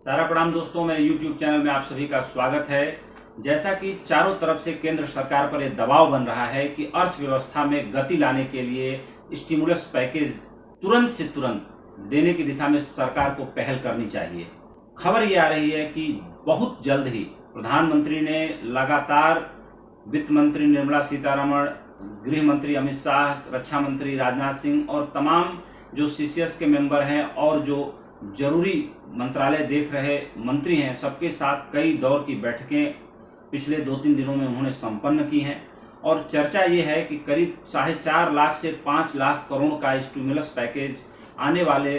तारा प्रणाम दोस्तों, मेरे YouTube चैनल में आप सभी का स्वागत है। जैसा कि चारों तरफ से केंद्र सरकार पर यह दबाव बन रहा है कि अर्थव्यवस्था में गति लाने के लिए स्टिमुलस पैकेज तुरंत से तुरंत देने की दिशा में सरकार को पहल करनी चाहिए। खबर ये आ रही है कि बहुत जल्द ही प्रधानमंत्री ने लगातार वित्त मंत्री निर्मला सीतारमण, गृह मंत्री अमित शाह, रक्षा मंत्री राजनाथ सिंह और तमाम जो सीसीएस के मेंबर हैं और जो जरूरी मंत्रालय देख रहे मंत्री हैं, सबके साथ कई दौर की बैठकें पिछले 2-3 दिनों में उन्होंने संपन्न की हैं। और चर्चा ये है कि करीब 4.5 लाख से 5 लाख करोड़ का स्टिमुलस पैकेज आने वाले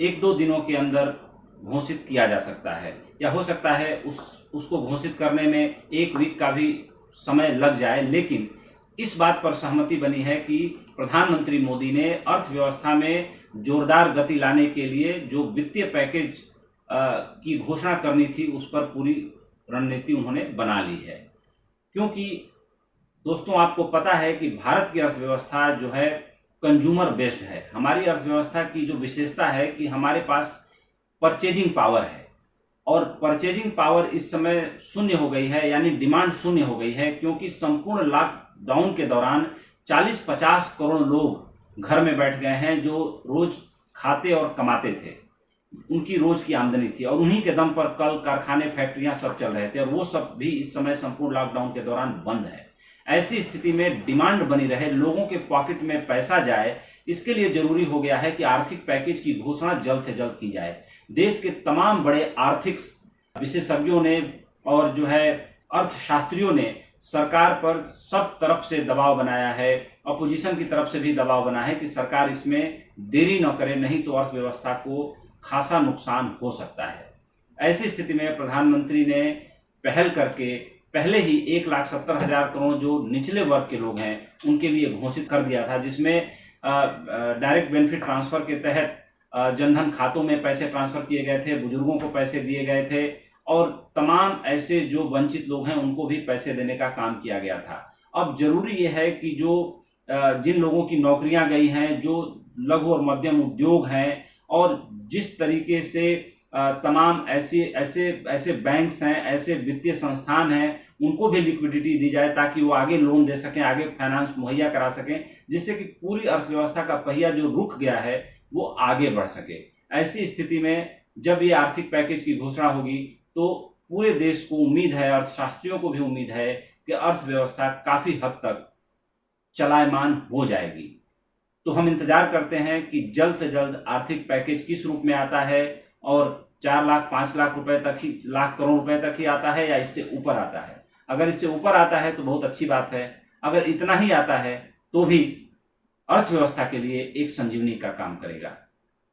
1-2 दिनों के अंदर घोषित किया जा सकता है, या हो सकता है उसको घोषित करने में 1 वीक का भी समय लग जाए। लेकिन इस बात पर सहमति बनी है कि प्रधानमंत्री मोदी ने अर्थव्यवस्था में जोरदार गति लाने के लिए जो वित्तीय पैकेज की घोषणा करनी थी, उस पर पूरी रणनीति उन्होंने बना ली है। क्योंकि दोस्तों, आपको पता है कि भारत की अर्थव्यवस्था जो है कंज्यूमर बेस्ड है। हमारी अर्थव्यवस्था की जो विशेषता है कि हमारे पास परचेजिंग पावर है, और परचेजिंग पावर इस समय शून्य हो गई है, यानी डिमांड शून्य हो गई है। क्योंकि संपूर्ण लॉकडाउन के दौरान 40-50 करोड़ लोग घर में बैठ गए हैं जो रोज खाते और कमाते थे, उनकी रोज की आमदनी थी, और उन्हीं के दम पर कल कारखाने, फैक्ट्रियां सब चल रहे थे, और वो सब भी इस समय संपूर्ण लॉकडाउन के दौरान बंद है। ऐसी स्थिति में डिमांड बनी रहे, लोगों के पॉकेट में पैसा जाए, इसके लिए जरूरी हो गया है कि आर्थिक पैकेज की घोषणा जल्द से जल्द की जाए। देश के तमाम बड़े आर्थिक विशेषज्ञों ने और जो है अर्थशास्त्रियों ने सरकार पर सब तरफ से दबाव बनाया है, अपोजिशन की तरफ से भी दबाव बना है कि सरकार इसमें देरी न करे, नहीं तो अर्थव्यवस्था को खासा नुकसान हो सकता है। ऐसी स्थिति में प्रधानमंत्री ने पहल करके पहले ही 1,70,000 करोड़ जो निचले वर्ग के लोग हैं उनके लिए घोषित कर दिया था, जिसमें डायरेक्ट बेनिफिट ट्रांसफर के तहत जनधन खातों में पैसे ट्रांसफर किए गए थे, बुजुर्गों को पैसे दिए गए थे, और तमाम ऐसे जो वंचित लोग हैं उनको भी पैसे देने का काम किया गया था। अब जरूरी ये है कि जो जिन लोगों की नौकरियां गई हैं, जो लघु और मध्यम उद्योग हैं, और जिस तरीके से तमाम ऐसे बैंक्स हैं, ऐसे वित्तीय संस्थान हैं, उनको भी लिक्विडिटी दी जाए ताकि वो आगे लोन दे सकें, आगे फाइनेंस मुहैया करा सकें, जिससे कि पूरी अर्थव्यवस्था का पहिया जो रुक गया है वो आगे बढ़ सके। ऐसी स्थिति में जब ये आर्थिक पैकेज की घोषणा होगी तो पूरे देश को उम्मीद है, अर्थशास्त्रियों को भी उम्मीद है कि अर्थव्यवस्था काफी हद तक चलायमान हो जाएगी। तो हम इंतजार करते हैं कि जल्द से जल्द आर्थिक पैकेज किस रूप में आता है, और 4 लाख 5 लाख रुपए तक ही, लाख करोड़ रुपए तक ही आता है, या इससे ऊपर आता है। अगर इससे ऊपर आता है तो बहुत अच्छी बात है, अगर इतना ही आता है तो भी अर्थव्यवस्था के लिए एक संजीवनी का काम करेगा।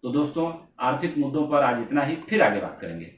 तो दोस्तों, आर्थिक मुद्दों पर आज इतना ही, फिर आगे बात करेंगे।